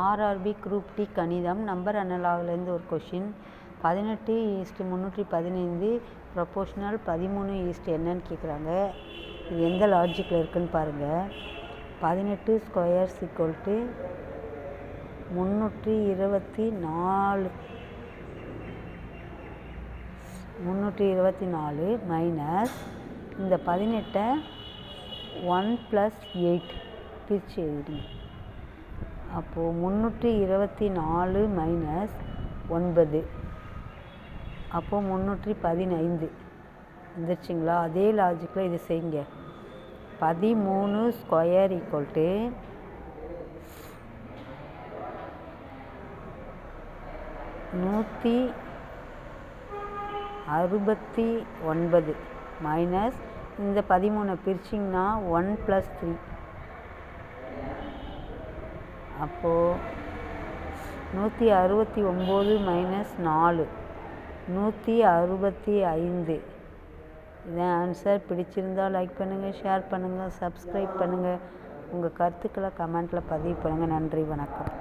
RRB group D கணிதம் number அனலாக்லேருந்து ஒரு question 18:315 proportional 13 என்னன்னு கேட்குறாங்க. இது எந்த லாஜிக்கில் இருக்குதுன்னு பாருங்கள். 18 ஸ்கொயர்ஸ் ஈக்குவல் டு 324 மைனஸ் இந்த 18 1 + 8 பிரித்து எழுதிடுங்க. அப்போது 324 மைனஸ் 9 அப்போது 315 வந்துருச்சுங்களா. அதே லாஜிக்கில் இது செய்யுங்க. 13 ஸ்கொயர் ஈக்குவல் டு 169 மைனஸ் இந்த 13 பிரிச்சிங்கன்னா 1 + 3 அப்போது 169 மைனஸ் 4 165. இதான் ஆன்சர். பிடிச்சிருந்தால் லைக் பண்ணுங்கள், ஷேர் பண்ணுங்கள், சப்ஸ்கிரைப் பண்ணுங்கள். உங்கள் கருத்துக்களை கமெண்ட்டில் பதிவு பண்ணுங்கள். நன்றி, வணக்கம்.